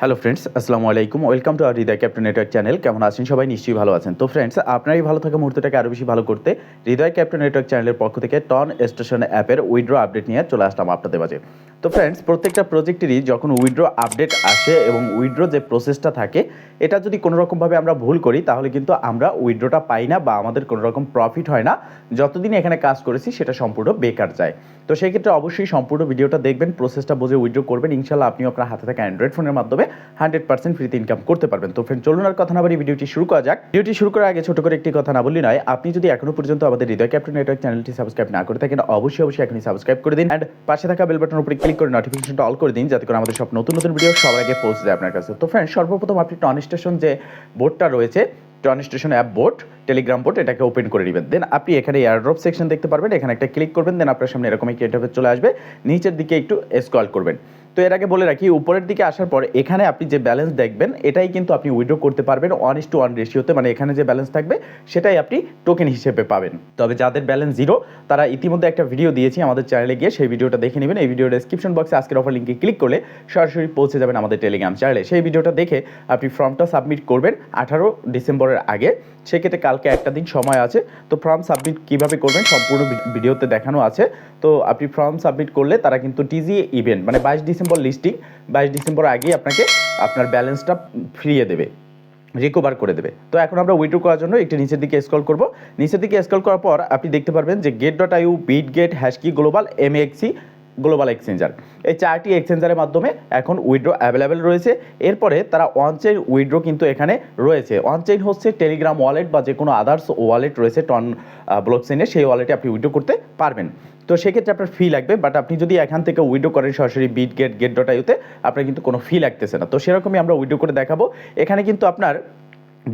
Hello friends, আসসালামু আলাইকুম। Welcome to our Hridoy captain network channel. কেমন আছেন সবাই? নিশ্চয়ই ভালো আছেন। তো ফ্রেন্ডস, আপনার এই ভালো থাকা মুহূর্তটাকে আরও বেশি ভালো করতে হৃদয় ক্যাপ্টেন নেটওয়ার্ক চ্যানেলের পক্ষ থেকে টন স্টেশন অ্যাপের উইথড্র আপডেট নিয়ে চলে আসলাম আপনাদের মাঝে। তো ফ্রেন্ডস, প্রত্যেকটা প্রজেক্টেরই যখন উইথড্র আপডেট আসে এবং উইথড্র যে প্রসেসটা থাকে, এটা যদি কোনো রকমভাবে আমরা ভুল করি তাহলে কিন্তু আমরা উইথড্রটা পাই না বা আমাদের কোনো রকম প্রফিট হয় না। যতদিন এখানে কাজ করেছি সেটা সম্পূর্ণ বেকার যায়। তো সেই ক্ষেত্রে অবশ্যই সম্পূর্ণ ভিডিওটা দেখবেন, প্রসেসটা বুঝে উইথড্র করবেন। ইনশাল্লাহ আপনিও আপনার হাতে থাকা অ্যান্ড্রয়েড ফোনের মাধ্যমে 100% ফ্রিতে ইনকাম করতে পারবেন। তো ফ্রেন্ড, চলুন আর কথা না বাড়ি ভিডিওটি শুরু করা যাক। ভিডিওটি শুরু করার আগে ছোট করে একটি কথা না বললি নয়, আপনি যদি এখনো পর্যন্ত আমাদের হৃদয় ক্যাপ্টেন নেটওয়ার্ক চ্যানেলটি সাবস্ক্রাইব না করে থাকেন অবশ্যই এখনই সাবস্ক্রাইব করে দিন, অ্যান্ড পাশে থাকা বেল বাটনের উপরে ক্লিক করে নোটিফিকেশনটা অল করে দিন, যাতে করে আমাদের সব নতুন ভিডিও সবার আগে পৌঁছে যায় আপনার কাছে। তো ফ্রেন্ড, সর্বপ্রথম আপনি টন স্টেশন যে বোর্ডটা রয়েছে, টন station app board, telegram board, এটাকে ওপেন করে নেবেন। দেন আপনি এখানে এয়ারড্রপ সেকশন দেখতে পারবেন, এখানে একটা ক্লিক করবেন। দেন আপনার সামনে এরকম একটি ইন্টারফেস চলে আসবে, নিচের দিকে একটু স্ক্রল করবেন। তো এর আগে বলে রাখি, উপরের দিকে আসার পর এখানে আপনি যে ব্যালেন্স দেখবেন এটাই কিন্তু আপনি উইথড্র করতে পারবেন 1:1 রেশিওতে, মানে এখানে যে ব্যালেন্স থাকবে সেটাই আপনি টোকেন হিসেবে পাবেন। তবে যাদের ব্যালেন্স জিরো তারা ইতিমধ্যে একটা ভিডিও দিয়েছি আমাদের চ্যানেলে, গিয়ে সেই ভিডিওটা দেখে নেবেন। এই ভিডিওর ডেসক্রিপশন বক্সে আজকের অফার লিঙ্কে ক্লিক করলে সরাসরি পৌঁছে যাবেন আমাদের টেলিগ্রাম চ্যানেলে। সেই ভিডিওটা দেখে আপনি ফর্মটা সাবমিট করবেন 18 ডিসেম্বরের আগে। সেক্ষেত্রে কালকে একটা দিন সময় আছে। তো ফর্ম সাবমিট কীভাবে করবেন সম্পূর্ণ ভিডিওতে দেখানো আছে। তো আপনি ফর্ম সাবমিট করলে তারা কিন্তু টিজি ইভেন্ট মানে 22 ডিসেম্বর লিস্টিং, 22 ডিসেম্বর আগেই আপনাকে আপনার ব্যালেন্সটা ফিরিয়ে দেবে, রিকভার করে দেবে। তো এখন আমরা উইথড্র করার জন্য একটু নিচের দিকে স্ক্রল করব। নিচের দিকে স্ক্রল করার পর আপনি দেখতে পারবেন যে get.io, Bitget, HashKey global, MEXC global exchanger, এই 4টি এক্সচেঞ্জারের মাধ্যমে এখন উইথড্র অ্যাভেলেবেল রয়েছে। এরপরে তারা অনচেইন উইথড্র কিন্তু এখানে রয়েছে। অনচেইন হচ্ছে টেলিগ্রাম ওয়ালেট বা যে কোনো আদার্স ওয়ালেট রয়েছে টন ব্লকচেইনে, সেই ওয়ালেটে আপনি উইথড্র করতে পারবেন। তো সেক্ষেত্রে আপনার ফি লাগবে, বাট আপনি যদি এখান থেকে উইথড্র করেন সরাসরি বিটগেট, get.io-তে, আপনার কিন্তু কোনো ফি লাগতেছে না। তো সেরকমই আমরা উইথড্র করে দেখাবো। এখানে কিন্তু আপনার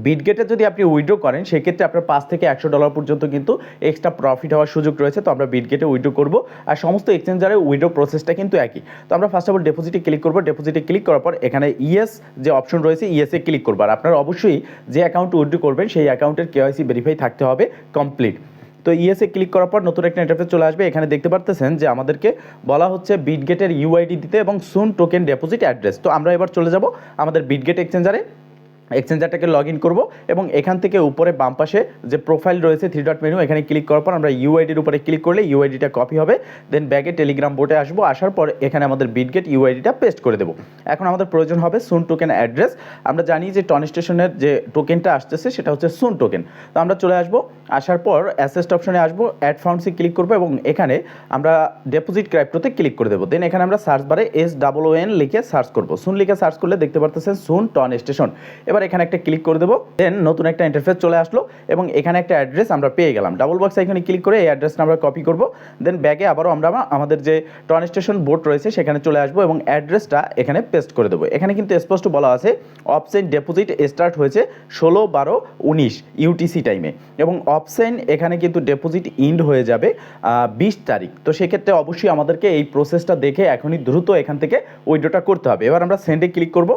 বিটগেটে যদি আপনি উইথড্র করেন সেক্ষেত্রে আপনার $5 থেকে $100 পর্যন্ত কিন্তু এক্সট্রা প্রফিট হওয়ার সুযোগ রয়েছে। তো আমরা বিটগেটে উইথড্র করব, আর সমস্ত এক্সচেঞ্জারে উইথড্র প্রসেসটা কিন্তু একই। তো আমরা ফার্স্ট অফ অল ডেপোজিটে ক্লিক করব। ডেপোজিটে ক্লিক করার পর এখানে ইয়েস যে অপশন রয়েছে, ইয়েসে ক্লিক করবো। আর আপনার অবশ্যই যে অ্যাকাউন্ট উইথড্র করবেন সেই অ্যাকাউন্টের কেওয়াইসি ভেরিফাই থাকতে হবে কমপ্লিট। তো ইয়েসে ক্লিক করার পর নতুন একটা ইন্টারফেস চলে আসবে। এখানে দেখতে পারতেছেন যে আমাদেরকে বলা হচ্ছে বিটগেটের ইউআইডি দিতে এবং সুন টোকেন ডেপোজিট অ্যাড্রেস। তো আমরা এবার চলে যাব আমাদের বিটগেট এক্সচেঞ্জারটাকে লগ ইন করবো এবং এখান থেকে উপরে বাম পাশে যে প্রোফাইল রয়েছে 3 ডট মেনু, এখানে ক্লিক করার পর আমরা ইউআইডির উপরে ক্লিক করলে ইউআইডিটা কপি হবে। দেন ব্যাগে টেলিগ্রাম বোর্ডে আসবো, আসার পর এখানে আমাদের বিটগেট ইউআইডিটা পেস্ট করে দেবো। এখন আমাদের প্রয়োজন হবে সুন টোকেন অ্যাড্রেস। আমরা জানি যে টন স্টেশনের যে টোকেনটা আসতেছে সেটা হচ্ছে সুন টোকেন। তো আমরা চলে আসবো, আসার পর অ্যাসেস্ট অপশনে আসবো, অ্যাড ফান্ডসে ক্লিক করবো এবং এখানে আমরা ডেপোজিট ক্রাইপ্টোতে ক্লিক করে দেবো। দেন এখানে আমরা সার্চ বারে SOON লিখে সার্চ করবো। সুন লিখে সার্চ করলে দেখতে পারতেছেন সুন টন স্টেশন। এবার এখানে একটা ক্লিক করে দেবো। দেন নতুন একটা ইন্টারফেস চলে আসলো এবং এখানে একটা অ্যাড্রেস আমরা পেয়ে গেলাম। ডাবল বক্স এখানে ক্লিক করে এই অ্যাড্রেসটা আমরা কপি করব। দেন ব্যাগে আবারও আমরা আমাদের যে টন স্টেশন বোর্ড রয়েছে সেখানে চলে আসবো এবং অ্যাড্রেসটা এখানে পেস্ট করে দেবো। এখানে কিন্তু স্পষ্ট বলা আছে অফসেন ডেপোজিট স্টার্ট হয়েছে 16/12/19 UTC টাইমে এবং অফসেন এখানে কিন্তু ডেপোজিট ইন্ড হয়ে যাবে 20 তারিখ। তো সেক্ষেত্রে অবশ্যই আমাদেরকে এই প্রসেসটা দেখে এখনই দ্রুত এখান থেকে উইথড্রটা করতে হবে। এবার আমরা সেন্ডে ক্লিক করব।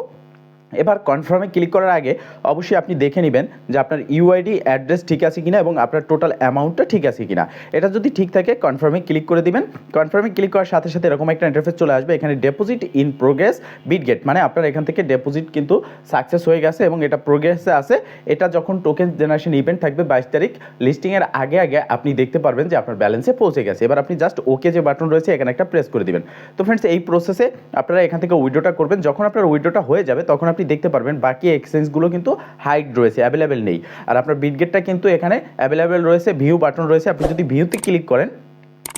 এবার কনফার্মে ক্লিক করার আগে অবশ্যই আপনি দেখে নেবেন যে আপনার ইউআইডি অ্যাড্রেস ঠিক আছে কিনা এবং আপনার টোটাল অ্যামাউন্টটা ঠিক আছে কিনা। এটা যদি ঠিক থাকে কনফার্মে ক্লিক করে দিবেন। কনফার্মে ক্লিক করার সাথে সাথে এরকম একটা ইন্টারফেস চলে আসবে। এখানে ডেপোজিট ইন প্রোগ্রেস বিটগেট, মানে আপনার এখান থেকে ডেপোজিট কিন্তু সাকসেস হয়ে গেছে এবং এটা প্রোগ্রেসে আছে। এটা যখন টোকেন জেনারেশন ইভেন্ট থাকবে 22 তারিখ লিস্টিংয়ের আগে আপনি দেখতে পারবেন যে আপনার ব্যালেন্সে পৌঁছে গেছে। এবার আপনি জাস্ট ওকে যে বাটন রয়েছে এখানে একটা প্রেস করে দিবেন। তো ফ্রেন্ডস, এই প্রসেসে আপনারা এখান থেকে উইথড্রটা করবেন। যখন আপনার উইথড্রটা হয়ে যাবে তখন আপনি দেখতে পারবেন বাকি এক্সচেঞ্জগুলো কিন্তু হাইড রয়েছে, অ্যাভেলেবেল নেই। আর আপনার বিটগেটটা কিন্তু এখানে অ্যাভেলেবেল রয়েছে, ভিউ বাটন রয়েছে। আপনি যদি ভিউতে ক্লিক করেন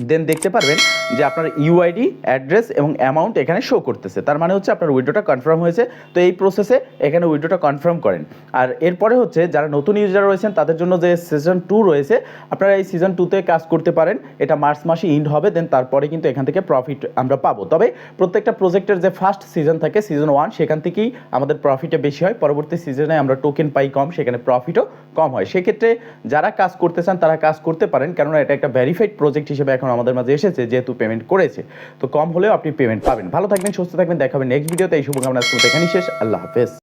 দেন দেখতে পারবেন যে আপনার ইউআইডি অ্যাড্রেস এবং অ্যামাউন্ট এখানে শো করতেছে। তার মানে হচ্ছে আপনার উইথড্রটা কনফার্ম হয়েছে। তো এই প্রসেসে এখানে উইথড্রটা কনফার্ম করেন। আর এরপরে হচ্ছে যারা নতুন ইউজার রয়েছেন তাদের জন্য যে সিজন 2 রয়েছে, আপনারা এই সিজন 2তে কাজ করতে পারেন। এটা মার্চ মাসে ইন্ড হবে। দেন তারপরে কিন্তু এখান থেকে প্রফিট আমরা পাবো। তবে প্রত্যেকটা প্রজেক্টের যে ফার্স্ট সিজন থাকে সিজন 1, সেখান থেকেই আমাদের প্রফিটটা বেশি হয়। পরবর্তী সিজনে আমরা টোকেন পাই কম, সেখানে প্রফিটও কম হয়। সেক্ষেত্রে যারা কাজ করতে চান তারা কাজ করতে পারেন, কেননা এটা একটা ভেরিফাইড প্রজেক্ট হিসেবে এখন আমাদের মাঝে এসেছে, যেহেতু পেমেন্ট করেছে। তো কম হলেও আপনি পেমেন্ট পাবেন। ভালো থাকবেন, সুস্থ থাকবেন, দেখাবেন নেক্সট ভিডিওতে। এই শুভকামনা এখানেই শেষ। আল্লাহ হাফেজ।